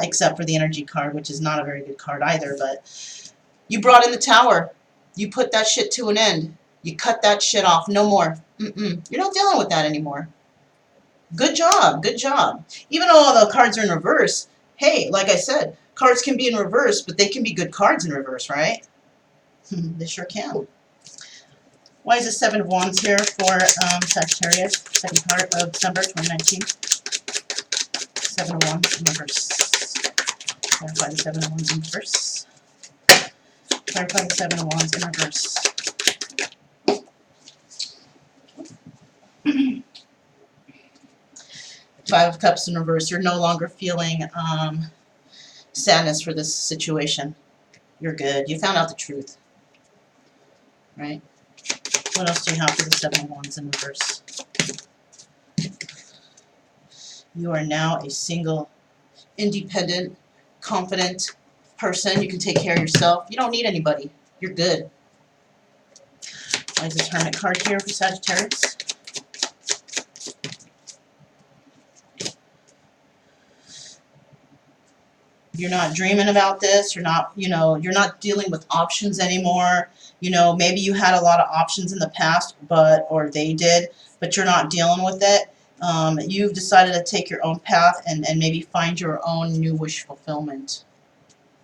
except for the energy card, which is not a very good card either. But you brought in the Tower. You put that shit to an end. You cut that shit off. No more. You're not dealing with that anymore. Good job. Good job. Even though all the cards are in reverse, hey, like I said, cards can be in reverse, but they can be good cards in reverse, right? They sure can. Why is the Seven of Wands here for Sagittarius, second part of December 2019? Seven of Wands in reverse. Clarify the Seven of Wands in reverse. Clarify the Seven of Wands in reverse. Five of Cups in reverse. You're no longer feeling sadness for this situation. You're good. You found out the truth. Right? What else do you have for the Seven of Wands in reverse? You are now a single, independent, confident person. You can take care of yourself. You don't need anybody. You're good. Why is this Hermit card here for Sagittarius? You're not dreaming about this. You're not, you're not dealing with options anymore. Maybe you had a lot of options in the past, or they did, but you're not dealing with it. You've decided to take your own path and maybe find your own new wish fulfillment.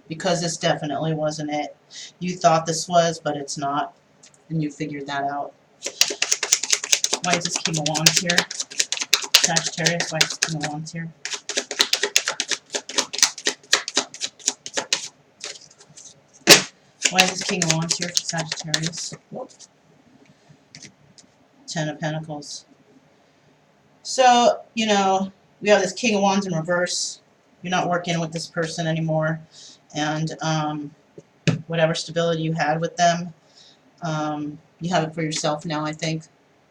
Because this definitely wasn't it. You thought this was, but it's not. And you figured that out. Why is this King of Wands here? Sagittarius, why is this King of Wands here? Why is this King of Wands here for Sagittarius? Whoop. Ten of Pentacles. So, we have this King of Wands in reverse. You're not working with this person anymore. And whatever stability you had with them, you have it for yourself now, I think.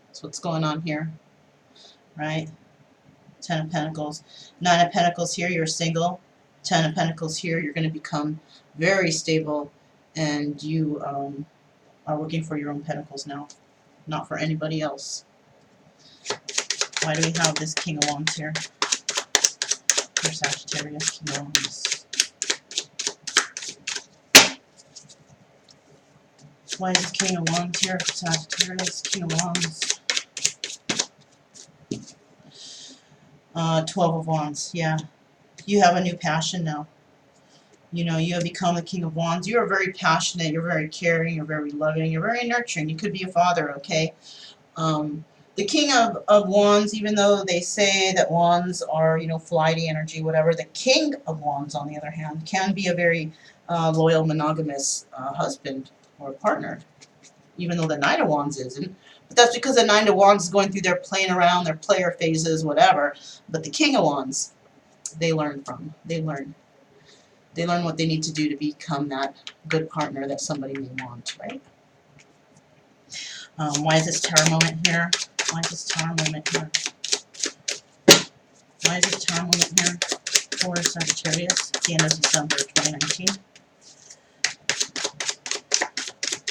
That's what's going on here. Right? Ten of Pentacles. Nine of Pentacles here, you're single. Ten of Pentacles here, you're going to become very stable. And you are working for your own pentacles now. Not for anybody else. Why do we have this King of Wands here? For Sagittarius, King of Wands. Why is this King of Wands here for Sagittarius, King of Wands? 12 of Wands, yeah. You have a new passion now. You know, you have become the King of Wands. You are very passionate, you're very caring, you're very loving, you're very nurturing. You could be a father, okay? The King of Wands, even though they say that Wands are, you know, flighty energy, whatever, the King of Wands, on the other hand, can be a very loyal, monogamous husband or partner, even though the Knight of Wands isn't. But that's because the Knight of Wands is going through their playing around, their player phases, whatever. But the King of Wands, they learn from. They learn. They learn what they need to do to become that good partner that somebody may want, right? Why is this Tower moment here? Why is this Tower moment here? Why is this Tower moment here for Sagittarius at the end of December 2019?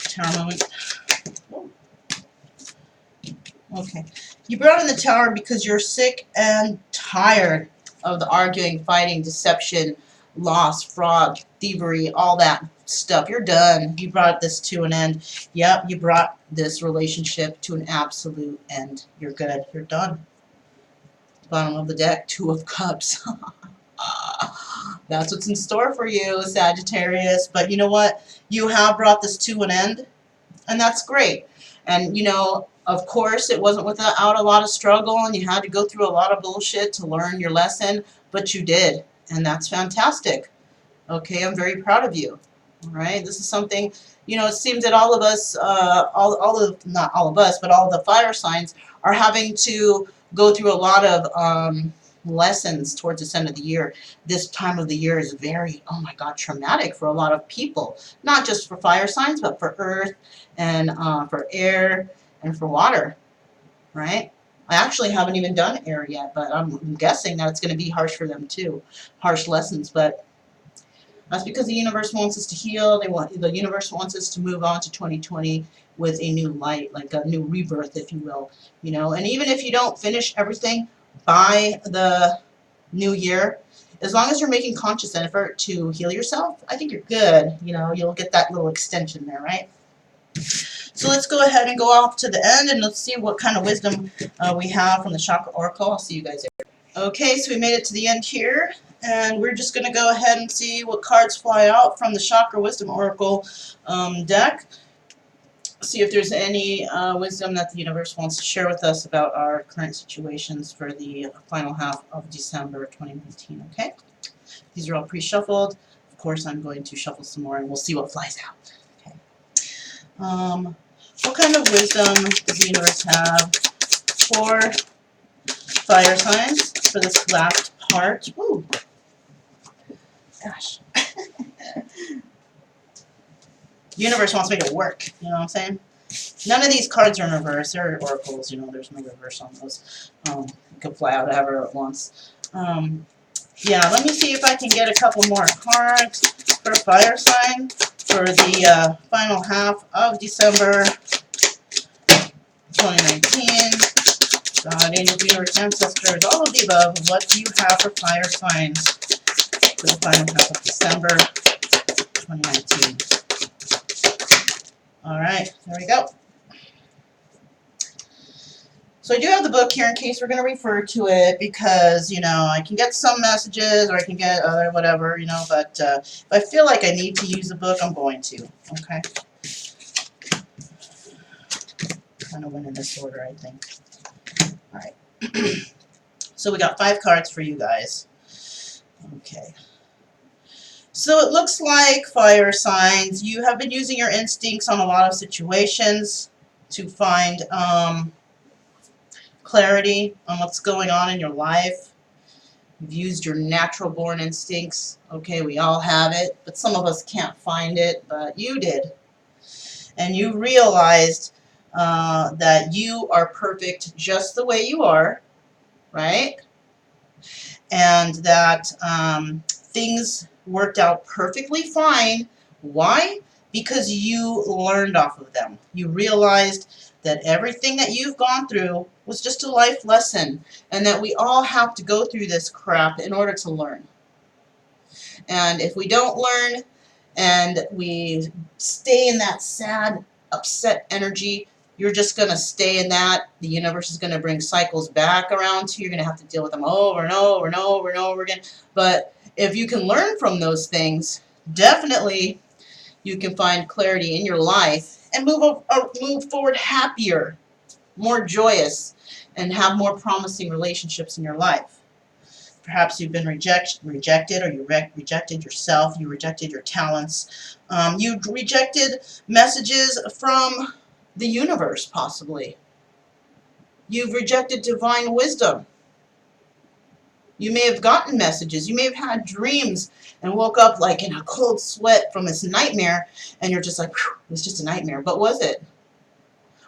Tower moment. Okay. You brought in the Tower because you're sick and tired of the arguing, fighting, deception, loss, fraud, thievery, all that stuff. You're done. You brought this to an end. Yep, you brought this relationship to an absolute end. You're good. You're done. Bottom of the deck, Two of Cups. That's what's in store for you, Sagittarius. But you know what? You have brought this to an end, and that's great. And, you know, of course, it wasn't without a lot of struggle, and you had to go through a lot of bullshit to learn your lesson, but you did, and that's fantastic. Okay, I'm very proud of you. All right, this is something, you know, it seems that all of us, not all of us, but all of the fire signs are having to go through a lot of lessons towards this end of the year. This time of the year is very, oh my God, traumatic for a lot of people. Not just for fire signs, but for earth and for air and for water, right? I actually haven't even done air yet, but I'm guessing that it's going to be harsh for them too. Harsh lessons, but that's because the universe wants us to heal. The universe wants us to move on to 2020 with a new light, like a new rebirth, if you will. You know, and even if you don't finish everything by the new year, as long as you're making conscious effort to heal yourself, I think you're good. You know, you'll get that little extension there, right? So let's go ahead and go off to the end, and let's see what kind of wisdom we have from the Chakra Oracle. I'll see you guys there. Okay, so we made it to the end here, and we're just going to go ahead and see what cards fly out from the Chakra Wisdom Oracle deck. See if there's any wisdom that the universe wants to share with us about our current situations for the final half of December 2019, okay? These are all pre-shuffled. Of course, I'm going to shuffle some more, and we'll see what flies out. Okay. What kind of wisdom does the universe have for fire signs for this last part? Ooh. Gosh. The universe wants me to work, you know what I'm saying? None of these cards are in reverse. They're oracles, you know, there's no reverse on those. It could fly out however it wants. Yeah, let me see if I can get a couple more cards for fire sign for the final half of December 2019. God, angels, universe, ancestors, all of the above. What do you have for fire signs for the final half of December 2019? Alright, there we go. So I do have the book here in case we're going to refer to it because, you know, I can get some messages or I can get other whatever, you know, but if I feel like I need to use the book, I'm going to, okay? Kind of went in this order, I think. Alright. So we got 5 cards for you guys. Okay. So it looks like, fire signs, you have been using your instincts on a lot of situations to find clarity on what's going on in your life. You've used your natural born instincts. Okay, we all have it, but some of us can't find it, but you did. And you realized that you are perfect just the way you are, right? And that things worked out perfectly fine. Why? Because you learned off of them. You realized that everything that you've gone through was just a life lesson, and that we all have to go through this crap in order to learn. And if we don't learn and we stay in that sad, upset energy, you're just going to stay in that. The universe is going to bring cycles back around to you. You're going to have to deal with them over and over and over and over again. But if you can learn from those things, definitely you can find clarity in your life and move forward happier, more joyous, and have more promising relationships in your life. Perhaps you've been rejected, or you rejected yourself, you rejected your talents, you rejected messages from the universe, possibly. You've rejected divine wisdom. You may have gotten messages, you may have had dreams and woke up like in a cold sweat from this nightmare, and you're just like, it was just a nightmare. But was it?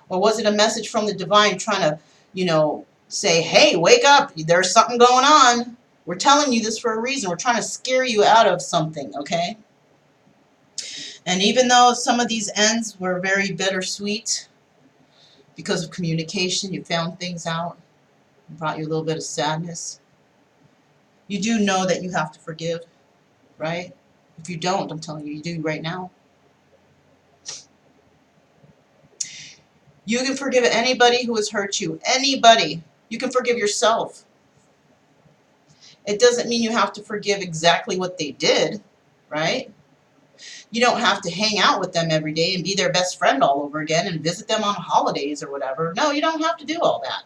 Or was it a message from the divine trying to, say, hey, wake up, there's something going on. We're telling you this for a reason. We're trying to scare you out of something, okay? And even though some of these ends were very bittersweet because of communication, you found things out, brought you a little bit of sadness, you do know that you have to forgive, right? If you don't, I'm telling you, you do right now. You can forgive anybody who has hurt you. Anybody. You can forgive yourself. It doesn't mean you have to forgive exactly what they did, right? You don't have to hang out with them every day and be their best friend all over again and visit them on holidays or whatever. No, you don't have to do all that.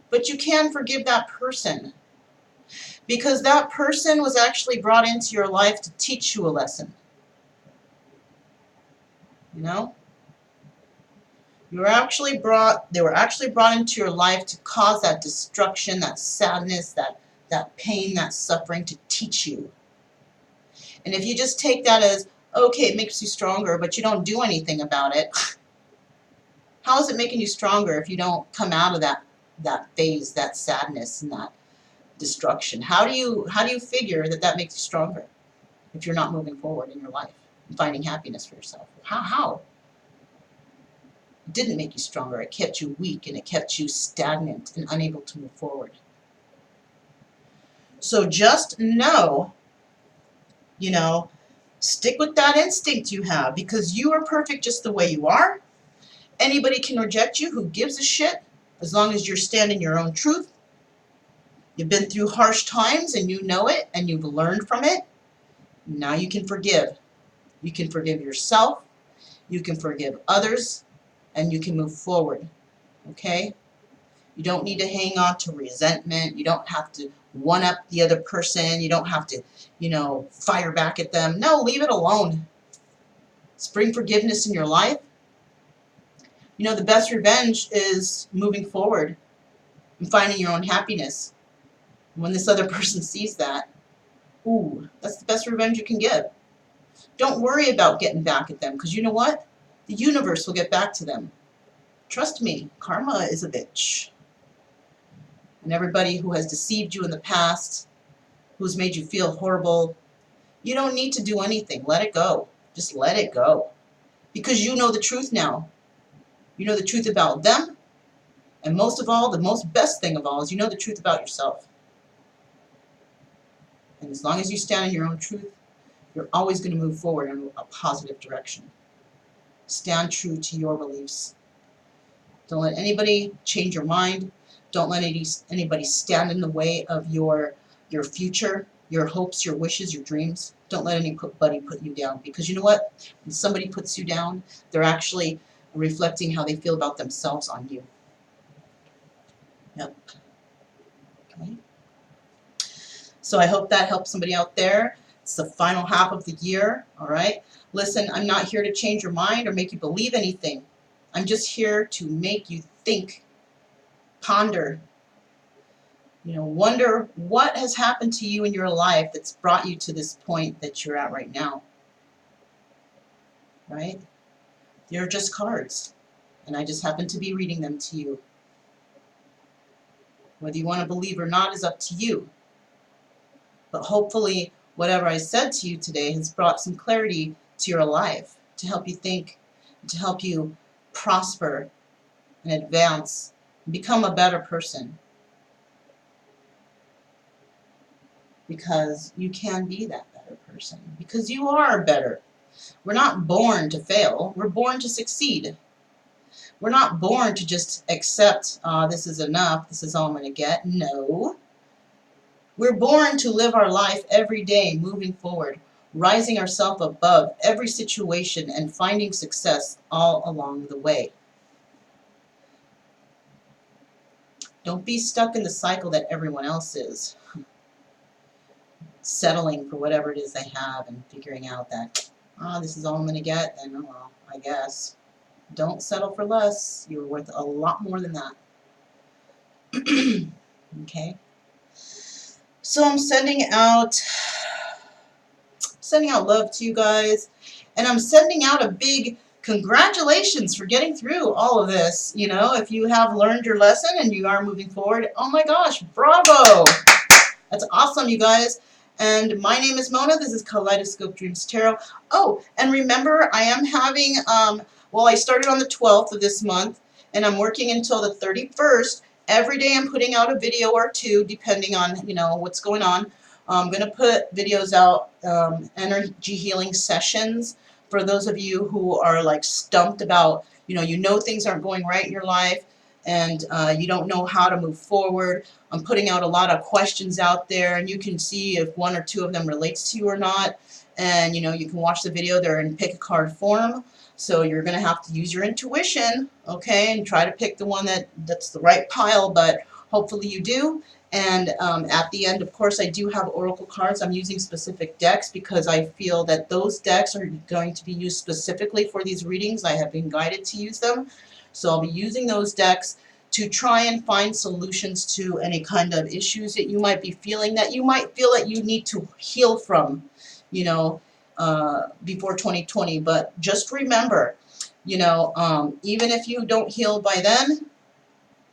But you can forgive that person, because that person was actually brought into your life to teach you a lesson. You know? They were actually brought into your life to cause that destruction, that sadness, that pain, that suffering, to teach you. And if you just take that as, okay, it makes you stronger, but you don't do anything about it, how is it making you stronger if you don't come out of that phase, that sadness and that destruction? How do you figure that makes you stronger if you're not moving forward in your life and finding happiness for yourself? How? It didn't make you stronger. It kept you weak, and it kept you stagnant and unable to move forward. So just know, stick with that instinct you have, because you are perfect just the way you are. Anybody can reject you. Who gives a shit? As long as you're standing your own truth. You've been through harsh times and you know it and you've learned from it. Now you can forgive. You can forgive yourself. You can forgive others. And you can move forward. Okay? You don't need to hang on to resentment. You don't have to one-up the other person. You don't have to, fire back at them. No, leave it alone. Bring forgiveness in your life. The best revenge is moving forward and finding your own happiness. When this other person sees that, ooh, that's the best revenge you can give. Don't worry about getting back at them, because you know what? The universe will get back to them. Trust me, karma is a bitch. And everybody who has deceived you in the past, who's made you feel horrible, you don't need to do anything. Let it go. Just let it go. Because you know the truth now. You know the truth about them. And most of all, the most best thing of all, is you know the truth about yourself. And as long as you stand in your own truth, you're always going to move forward in a positive direction. Stand true to your beliefs. Don't let anybody change your mind. Don't let anybody stand in the way of your future, your hopes, your wishes, your dreams. Don't let anybody put you down, because you know what? When somebody puts you down, they're actually reflecting how they feel about themselves on you. Yep. Okay. So I hope that helps somebody out there. It's the final half of the year, all right? Listen, I'm not here to change your mind or make you believe anything. I'm just here to make you think, ponder, wonder what has happened to you in your life that's brought you to this point that you're at right now, right? They're just cards, and I just happen to be reading them to you. Whether you want to believe or not is up to you. But hopefully, whatever I said to you today has brought some clarity to your life, to help you think, to help you prosper and advance and become a better person. Because you can be that better person. Because you are better. We're not born to fail. We're born to succeed. We're not born to just accept, this is enough, this is all I'm going to get. No. We're born to live our life every day moving forward, rising ourselves above every situation and finding success all along the way. Don't be stuck in the cycle that everyone else is, settling for whatever it is they have and figuring out that, this is all I'm going to get, then, oh well, I guess. Don't settle for less. You're worth a lot more than that. Okay? So I'm sending out love to you guys, and I'm sending out a big congratulations for getting through all of this. You know, if you have learned your lesson and you are moving forward, oh my gosh, bravo! That's awesome, you guys. And my name is Mona. This is Kaleidoscope Dreams Tarot. Oh, and remember, I am having, well, I started on the 12th of this month, and I'm working until the 31st. Every day I'm putting out a video or two, depending on, you know, what's going on. I'm going to put videos out, energy healing sessions for those of you who are like stumped about, you know things aren't going right in your life, and you don't know how to move forward. I'm putting out a lot of questions out there, and you can see if one or two of them relates to you or not. And you can watch the video. They're in pick a card form, so you're going to have to use your intuition, okay, and try to pick the one that's the right pile, but hopefully you do. And at the end, of course, I do have oracle cards. I'm using specific decks because I feel that those decks are going to be used specifically for these readings. I have been guided to use them. So I'll be using those decks to try and find solutions to any kind of issues that you might be feeling, that you might feel that you need to heal from, before 2020. But just remember, even if you don't heal by then,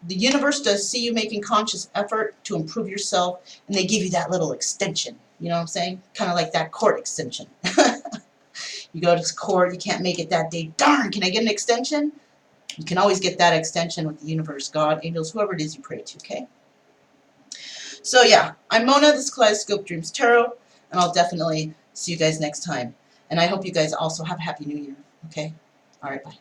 the universe does see you making conscious effort to improve yourself, and they give you that little extension. You know what I'm saying? Kind of like that court extension. You go to court, you can't make it that day. Darn, can I get an extension? You can always get that extension with the universe, God, angels, whoever it is you pray to, okay? So yeah, I'm Mona, this is Kaleidoscope Dreams Tarot, and I'll definitely see you guys next time. And I hope you guys also have a Happy New Year, okay? All right, bye.